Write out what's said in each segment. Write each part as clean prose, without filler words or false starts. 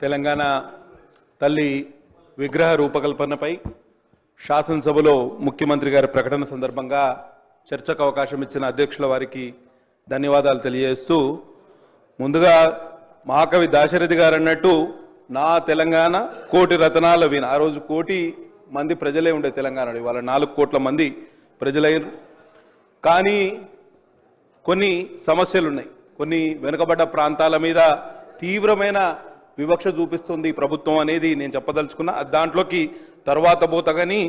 తెలంగాణ తల్లి విగ్రహ రూపకల్పనపై శాసనసభలో ముఖ్యమంత్రి గారి ప్రకటన సందర్భంగా చర్చకు అవకాశం ఇచ్చిన అధ్యక్షుల వారికి ధన్యవాదాలు తెలియజేస్తూ, ముందుగా మహాకవి దాశరథి గారు అన్నట్టు నా తెలంగాణ కోటి రతనాల వీణ. ఆ రోజు కోటి మంది ప్రజలే ఉండే తెలంగాణలో, ఇవాళ 4 కోట్ల మంది ప్రజలైన. కానీ కొన్ని సమస్యలు ఉన్నాయి. కొన్ని వెనుకబడ్డ ప్రాంతాల మీద తీవ్రమైన వివక్ష చూపిస్తుంది ప్రభుత్వం అనేది నేను చెప్పదలుచుకున్నా. దాంట్లోకి తర్వాత పోతగాని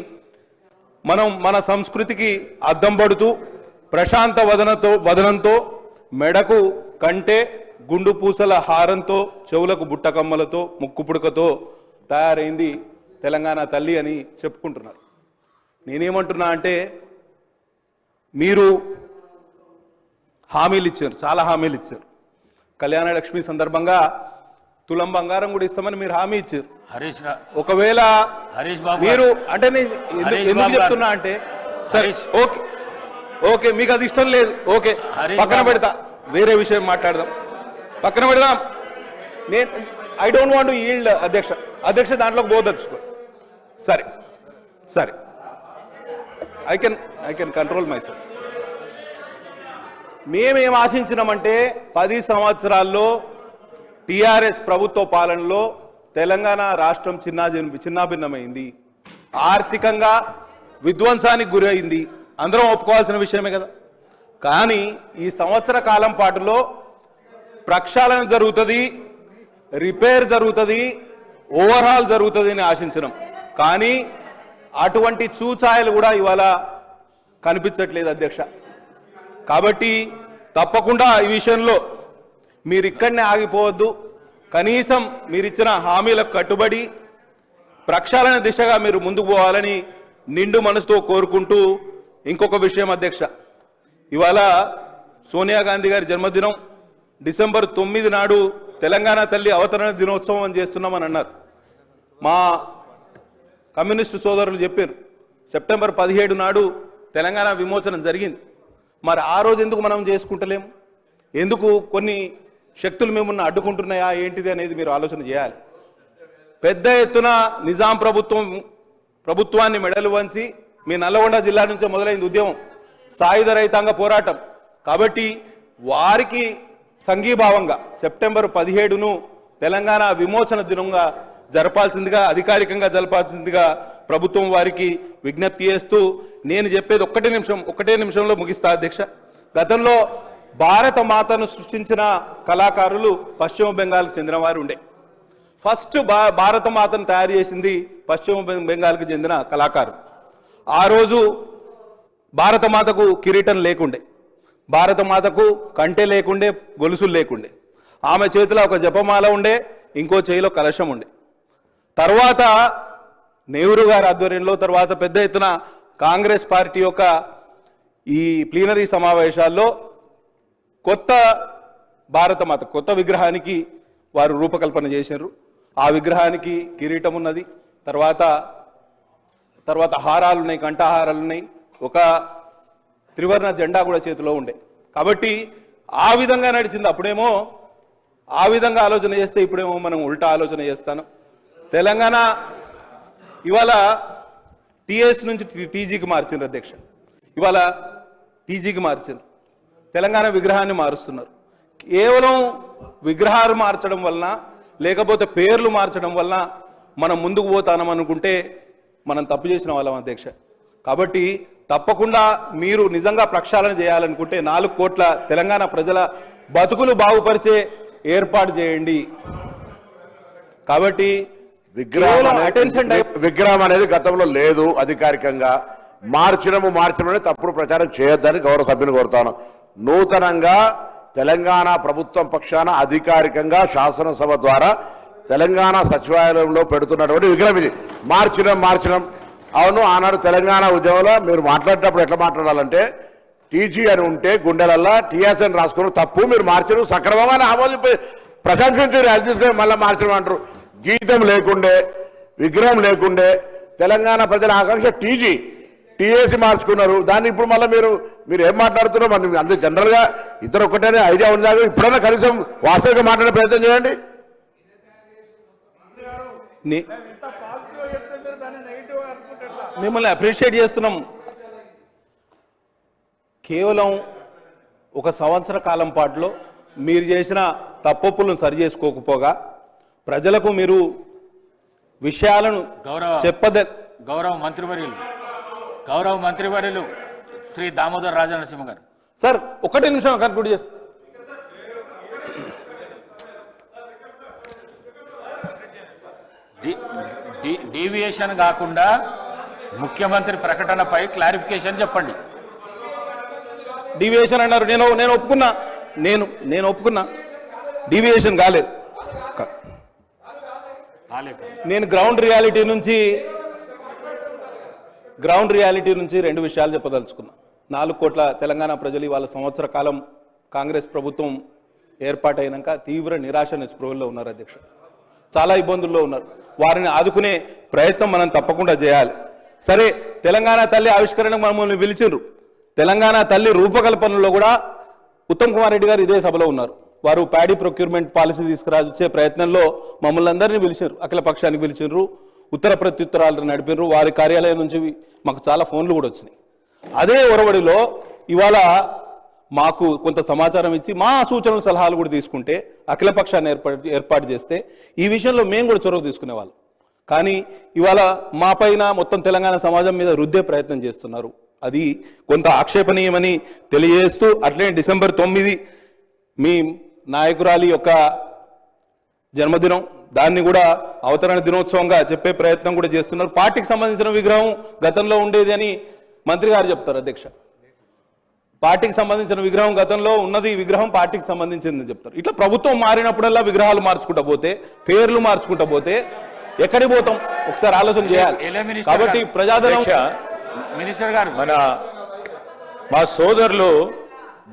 మనం మన సంస్కృతికి అద్దం పడుతూ ప్రశాంత వదనంతో మెడకు కంటే గుండు పూసల హారంతో చెవులకు బుట్టకమ్మలతో ముక్కు పుడకతో తయారైంది తెలంగాణ తల్లి అని చెప్పుకుంటున్నారు. నేనేమంటున్నా అంటే, మీరు హామీలు ఇచ్చారు, చాలా హామీలు ఇచ్చారు. కళ్యాణ లక్ష్మి సందర్భంగా తులం బంగారం కూడా ఇస్తామని మీరు హామీ ఇచ్చారు. ఒకవేళ మీరు అంటే నేను ఎందుకు చెప్తున్నా అంటే, సరే ఓకే ఓకే మీకు అది ఇష్టం లేదు, ఓకే పక్కన పెడతా, వేరే విషయం మాట్లాడదాం, పక్కన పెడదాం. నేను I don't want to yield అధ్యక్ష దాంట్లోకి పోదలుచుకో. సరే సరే I can control my self. మేమేం ఆశించినామంటే 10 సంవత్సరాల్లో టీఆర్ఎస్ ప్రభుత్వ పాలనలో తెలంగాణ రాష్ట్రం చిన్నాభిన్నమైంది, ఆర్థికంగా విధ్వంసానికి గురైంది, అందరం ఒప్పుకోవాల్సిన విషయమే కదా. కానీ ఈ సంవత్సర కాలం పాటులో ప్రక్షాళన జరుగుతుంది, రిపేర్ జరుగుతుంది, ఓవర్హాల్ జరుగుతుంది అని ఆశించినాం. కానీ అటువంటి చూచాయలు కూడా ఇవాళ కనిపించట్లేదు అధ్యక్ష. కాబట్టి తప్పకుండా ఈ విషయంలో మీరు ఇక్కడనే ఆగిపోవద్దు. కనీసం మీరిచ్చిన హామీలకు కట్టుబడి ప్రక్షాళన దిశగా మీరు ముందుకు పోవాలని నిండు మనసుతో కోరుకుంటూ, ఇంకొక విషయం అధ్యక్ష, ఇవాళ సోనియా గాంధీ గారి జన్మదినం డిసెంబర్ 9 నాడు తెలంగాణ తల్లి అవతరణ దినోత్సవం అని చేస్తున్నామని అన్నారు. మా కమ్యూనిస్టు సోదరులు చెప్పారు సెప్టెంబర్ 17 నాడు తెలంగాణ విమోచనం జరిగింది. మరి ఆ రోజు ఎందుకు మనం చేసుకుంటలేము? ఎందుకు కొన్ని శక్తులు మిమ్మల్ని అడ్డుకుంటున్నాయా ఏంటిది అనేది మీరు ఆలోచన చేయాలి. పెద్ద ఎత్తున నిజాం ప్రభుత్వాన్ని మెడలు వంచి మీ నల్లగొండ జిల్లా నుంచే మొదలైంది ఉద్యమం, సాయుధ రైతాంగ పోరాటం. కాబట్టి వారికి సంఘీభావంగా సెప్టెంబర్ 17ను తెలంగాణ విమోచన దినంగా జరపాల్సిందిగా, అధికారికంగా జరపాల్సిందిగా ప్రభుత్వం వారికి విజ్ఞప్తి చేస్తూ, నేను చెప్పేది ఒక్కటే నిమిషంలో ముగిస్తా అధ్యక్ష. గతంలో భారత మాతను సృష్టించిన కళాకారులు పశ్చిమ బెంగాల్కు చెందిన వారు ఉండే. ఫస్ట్ భారత మాతను తయారు చేసింది పశ్చిమ బెంగాల్కి చెందిన కళాకారులు. ఆ రోజు భారత మాతకు కిరీటం లేకుండే, భారత మాతకు కంటె లేకుండే, గొలుసులు లేకుండే. ఆమె చేతిలో ఒక జపమాల ఉండే, ఇంకో చేయిలో కలశం ఉండే. తర్వాత నెహ్రూ గారి ఆధ్వర్యంలో, తర్వాత పెద్ద ఎత్తున కాంగ్రెస్ పార్టీ యొక్క ఈ ప్లీనరీ సమావేశాల్లో కొత్త భారతమాత, కొత్త విగ్రహానికి వారు రూపకల్పన చేశారు. ఆ విగ్రహానికి కిరీటం ఉన్నది, తర్వాత హారాలు ఉన్నాయి, కంఠహారాలు ఉన్నాయి, ఒక త్రివర్ణ జెండా కూడా చేతిలో ఉండే. కాబట్టి ఆ విధంగా నడిచింది. అప్పుడేమో ఆ విధంగా ఆలోచన చేస్తే ఇప్పుడేమో మనం ఉల్టా ఆలోచన చేస్తాను. తెలంగాణ ఇవాళ టీఎస్ నుంచి టీజీకి మార్చిండ్రు అధ్యక్ష. ఇవాళ టీజీకి మార్చిండ్రు, తెలంగాణ విగ్రహాన్ని మారుస్తున్నారు. కేవలం విగ్రహాలు మార్చడం వలన, లేకపోతే పేర్లు మార్చడం వలన మనం ముందుకు పోతానం అనుకుంటే మనం తప్పు చేసిన వాళ్ళం అధ్యక్ష. కాబట్టి తప్పకుండా మీరు నిజంగా ప్రక్షాళన చేయాలనుకుంటే 4 కోట్ల తెలంగాణ ప్రజల బతుకులు బాగుపరిచే ఏర్పాటు చేయండి. కాబట్టి విగ్రహం అనేది గతంలో లేదు, అధికారికంగా మార్చడమే తప్పుడు ప్రచారం చేయొద్దని గౌరవ సభ్యులు కోరుతాను. నూతనంగా తెలంగాణ ప్రభుత్వం పక్షాన అధికారికంగా శాసనసభ ద్వారా తెలంగాణ సచివాలయంలో పెడుతున్నటువంటి విగ్రహం ఇది. మార్చడం అవును, ఆనాడు తెలంగాణ ఉద్యమంలో మీరు మాట్లాడేటప్పుడు ఎట్లా మాట్లాడాలంటే, టీజీ అని ఉంటే గుండెలల్లా టీఎస్ అని రాసుకుని తప్పు, మీరు మార్చడం సక్రమంగా ఆమోదింపి ప్రశంసించారు, అది తీసుకొని మళ్ళీ మార్చడం అంటారు. గీతం లేకుండే, విగ్రహం లేకుండే తెలంగాణ ప్రజల ఆకాంక్ష టీఏసీ మార్చుకున్నారు. దాన్ని ఇప్పుడు మళ్ళీ మీరు ఏం మాట్లాడుతున్నారో మరి అంతే జనరల్గా ఇద్దరు ఒక్కటే ఐడియా ఉందా? ఇప్పుడైనా కనీసం వాస్తవికంగా మాట్లాడే ప్రయత్నం చేయండి. మిమ్మల్ని అప్రిషియేట్ చేస్తున్నాం. కేవలం ఒక సంవత్సర కాలం పాటులో మీరు చేసిన తప్పులను సరి చేసుకోకపోగా ప్రజలకు మీరు విషయాలను గౌరవ మంత్రివర్యులు శ్రీ దామోదర్ రాజనరసింహ గారు. సార్ ఒకటే నిమిషం కన్క్లూడ్ చేస్తా. డీవియేషన్ కాకుండా ముఖ్యమంత్రి ప్రకటనపై క్లారిఫికేషన్ చెప్పండి. డీవియేషన్ అన్నారు, నేను ఒప్పుకున్నా, నేను ఒప్పుకున్నా, డీవియేషన్ కాలేదు. నేను గ్రౌండ్ రియాలిటీ నుంచి 2 విషయాలు చెప్పదలుచుకున్నా. 4 కోట్ల తెలంగాణ ప్రజలు ఇవాళ సంవత్సర కాలం కాంగ్రెస్ ప్రభుత్వం ఏర్పాటైనాక తీవ్ర నిరాశ నిస్పృహల్లో ఉన్నారు అధ్యక్ష. చాలా ఇబ్బందుల్లో ఉన్నారు. వారిని ఆదుకునే ప్రయత్నం మనం తప్పకుండా చేయాలి. సరే, తెలంగాణ తల్లి ఆవిష్కరణకు మమ్మల్ని పిలిచిండ్రు. తెలంగాణ తల్లి రూపకల్పనలో కూడా ఉత్తమ్ కుమార్ రెడ్డి గారు ఇదే సభలో ఉన్నారు. వారు ప్యాడీ ప్రొక్యూర్మెంట్ పాలసీ తీసుకురాచే ప్రయత్నంలో మమ్మల్ని అందరినీ పిలిచారు. అఖిల పక్షానికి పిలిచిండ్రు, ఉత్తర ప్రత్యుత్తరాలు నడిపినారు. వారి కార్యాలయం నుంచి మాకు చాలా ఫోన్లు కూడా వచ్చినాయి. అదే ఒరవడిలో ఇవాళ మాకు కొంత సమాచారం ఇచ్చి మా సూచనలు సలహాలు కూడా తీసుకుంటే అఖిల పక్షాన్ని ఏర్పాటు చేస్తే ఈ విషయంలో మేము కూడా చొరవ తీసుకునేవాళ్ళం. కానీ ఇవాళ మా పైన మొత్తం తెలంగాణ సమాజం మీద రుద్దే ప్రయత్నం చేస్తున్నారు. అది కొంత ఆక్షేపణీయమని తెలియజేస్తూ, అట్లనే డిసెంబర్ 9 మీ నాయకురాలి యొక్క జన్మదినం, దాన్ని కూడా అవతరణ దినోత్సవంగా చెప్పే ప్రయత్నం కూడా చేస్తున్నారు. పార్టీకి సంబంధించిన విగ్రహం గతంలో ఉండేది అని మంత్రి గారు చెప్తారు అధ్యక్ష. పార్టీకి సంబంధించిన విగ్రహం గతంలో ఉన్నది, విగ్రహం పార్టీకి సంబంధించిందని చెప్తారు. ఇట్లా ప్రభుత్వం మారినప్పుడల్లా విగ్రహాలు మార్చుకుంటా పోతే, పేర్లు మార్చుకుంటా పోతే ఎక్కడికి పోతాం? ఒకసారి ఆలోచన చేయాలి. కాబట్టి ప్రజాధనం మినిస్టర్ గారు, మా సోదరులు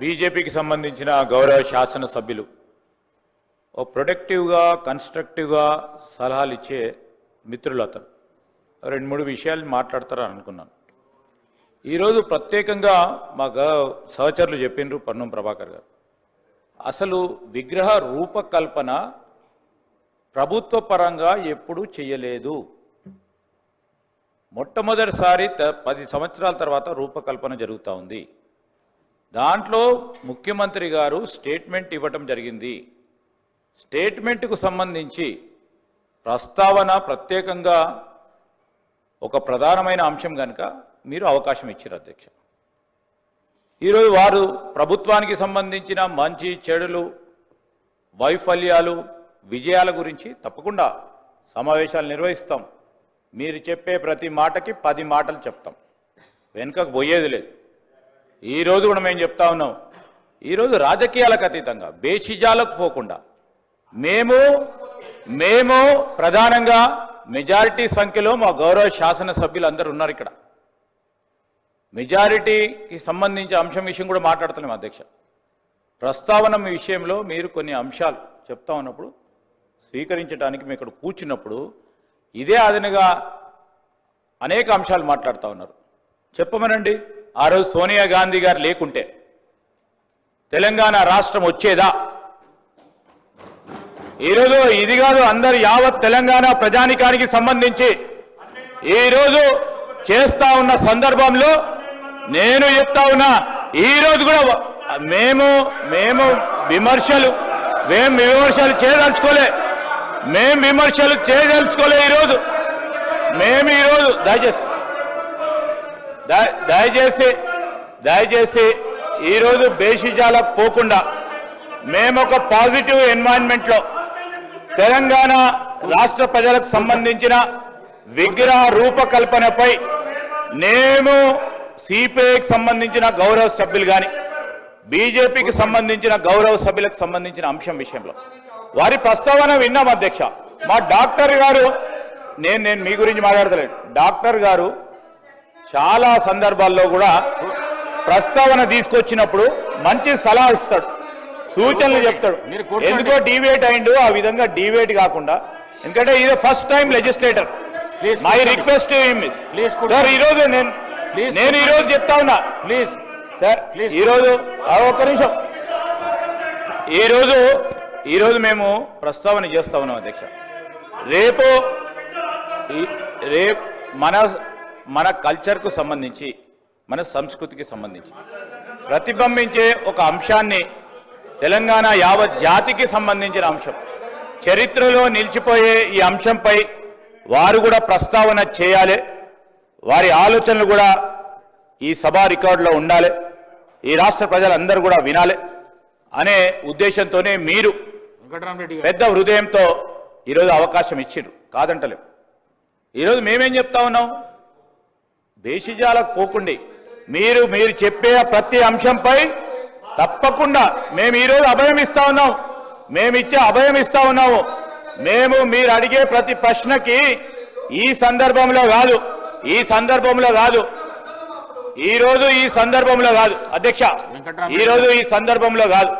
బీజేపీకి సంబంధించిన గౌరవ శాసనసభ్యులు ఓ ప్రొడక్టివ్గా కన్స్ట్రక్టివ్గా సలహాలు ఇచ్చే మిత్రులు అతను 2-3 విషయాలు మాట్లాడతారని అనుకున్నాను. ఈరోజు ప్రత్యేకంగా మా సహచరులు చెప్పినారు, పన్నం ప్రభాకర్ గారు, అసలు విగ్రహ రూపకల్పన ప్రభుత్వ పరంగా ఎప్పుడూ చేయలేదు. మొట్టమొదటిసారి 10 సంవత్సరాల తర్వాత రూపకల్పన జరుగుతూ ఉంది. దాంట్లో ముఖ్యమంత్రి గారు స్టేట్మెంట్ ఇవ్వటం జరిగింది. స్టేట్మెంట్కు సంబంధించి ప్రస్తావన ప్రత్యేకంగా ఒక ప్రధానమైన అంశం కనుక మీరు అవకాశం ఇచ్చారు అధ్యక్ష. ఈరోజు వారు ప్రభుత్వానికి సంబంధించిన మంచి చెడులు, వైఫల్యాలు, విజయాల గురించి తప్పకుండా సమావేశాలు నిర్వహిస్తాం. మీరు చెప్పే ప్రతి మాటకి 10 మాటలు చెప్తాం, వెనుకకు పోయేది లేదు. ఈరోజు కూడా మేము చెప్తా ఉన్నాం, ఈరోజు రాజకీయాలకు అతీతంగా బేషిజాలకు పోకుండా మేము ప్రధానంగా మెజారిటీ సంఖ్యలో మా గౌరవ శాసనసభ్యులు అందరూ ఉన్నారు ఇక్కడ. మెజారిటీకి సంబంధించి అంశం విషయం కూడా మాట్లాడుతున్నాం అధ్యక్ష. ప్రస్తావన విషయంలో మీరు కొన్ని అంశాలు చెప్తా ఉన్నప్పుడు స్వీకరించడానికి మేము ఇక్కడ కూర్చున్నప్పుడు ఇదే అదనగా అనేక అంశాలు మాట్లాడుతూ ఉన్నారు. చెప్పమనండి, ఆ రోజు సోనియా గాంధీ గారు లేకుంటే తెలంగాణ రాష్ట్రం వచ్చేదా? ఈరోజు ఇది కాదు, అందరు యావత్ తెలంగాణ ప్రజానికానికి సంబంధించి ఈరోజు చేస్తా ఉన్న సందర్భంలో నేను చెప్తా ఉన్నా, ఈరోజు కూడా మేము విమర్శలు చేయదలుచుకోలే. ఈరోజు దయచేసి ఈరోజు బేషిజాలకు పోకుండా మేము ఒక పాజిటివ్ ఎన్వైరన్మెంట్లో తెలంగాణ రాష్ట్ర ప్రజలకు సంబంధించిన విగ్రహ రూపకల్పనపై మేము సిపిఐకి సంబంధించిన గౌరవ సభ్యులు కానీ బీజేపీకి సంబంధించిన గౌరవ సభ్యులకు సంబంధించిన అంశం విషయంలో వారి ప్రస్తావన విన్నాం అధ్యక్ష. మా డాక్టర్ గారు, నేను మీ గురించి మాట్లాడతలేను, డాక్టర్ గారు చాలా సందర్భాల్లో కూడా ప్రస్తావన తీసుకొచ్చినప్పుడు మంచి సలహా ఇస్తాడు, సూచనలు చెప్తాడు. ఎందుకో డీవేట్ అయిండు, ఆ విధంగా డీవేట్ కాకుండా, ఎందుకంటే ఇది first time legislator. My request sir, ఈరోజు నేను ఈరోజు చెప్తా ఉన్నా ప్లీజ్ సార్, ఈరోజు ఒక్క నిమిషం, ఈరోజు మేము ప్రస్తావన చేస్తా ఉన్నాం అధ్యక్ష. రేపు మన కల్చర్కు సంబంధించి మన సంస్కృతికి సంబంధించి ప్రతిబింబించే ఒక అంశాన్ని తెలంగాణ యావత్ జాతికి సంబంధించిన అంశం చరిత్రలో నిలిచిపోయే ఈ అంశంపై వారు కూడా ప్రస్తావన చేయాలి. వారి ఆలోచనలు కూడా ఈ సభా రికార్డులో ఉండాలి. ఈ రాష్ట్ర ప్రజలందరూ కూడా వినాలి అనే ఉద్దేశంతోనే మీరు వెంకటరామరెడ్డి గారు పెద్ద హృదయంతో ఈరోజు అవకాశం ఇచ్చిండ్రు, కాదంటలేం. ఈరోజు మేమేం చెప్తా ఉన్నాం, బేషిజాలకు పోకుండి మీరు చెప్పే ప్రతి అంశంపై తప్పకుండా మేము ఈరోజు అభయం ఇస్తా ఉన్నాం. మేము ఇచ్చే అభయం ఇస్తా ఉన్నాము. మేము మీరు అడిగే ప్రతి ప్రశ్నకి ఈ సందర్భంలో కాదు ఈరోజు ఈ సందర్భంలో కాదు అధ్యక్ష, ఈరోజు ఈ సందర్భంలో కాదు,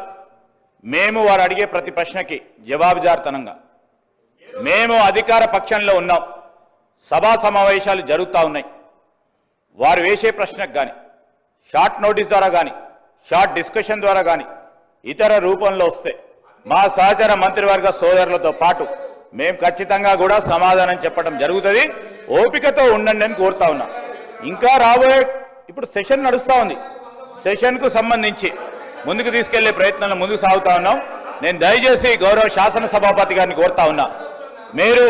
మేము వారు అడిగే ప్రతి ప్రశ్నకి జవాబుదారితనంగా మేము అధికార పక్షంలో ఉన్నాం. సభా సమావేశాలు జరుగుతూ ఉన్నాయి. వారు వేసే ప్రశ్నకు కానీ షార్ట్ నోటీస్ ద్వారా కానీ షార్ట్ డిస్కషన్ ద్వారా కానీ ఇతర రూపంలో వస్తే మా సహచర మంత్రివర్గ సోదరులతో పాటు మేము ఖచ్చితంగా కూడా సమాధానం చెప్పడం జరుగుతుంది. ఓపికతో ఉండండి అని కోరుతా ఉన్నాం. ఇంకా రాబోయే ఇప్పుడు సెషన్ నడుస్తూ ఉంది. సెషన్కు సంబంధించి ముందుకు తీసుకెళ్లే ప్రయత్నంలో ముందుకు సాగుతా ఉన్నాం. నేను దయచేసి గౌరవ శాసనసభాపతి గారిని కోరుతా ఉన్నా, మీరు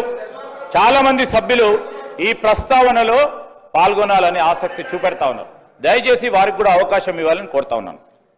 చాలా మంది సభ్యులు ఈ ప్రస్తావనలో పాల్గొనాలని ఆసక్తి చూపెడతా ఉన్నారు. దయచేసి వారికి కూడా అవకాశం ఇవ్వాలని కోరుతా ఉన్నాను.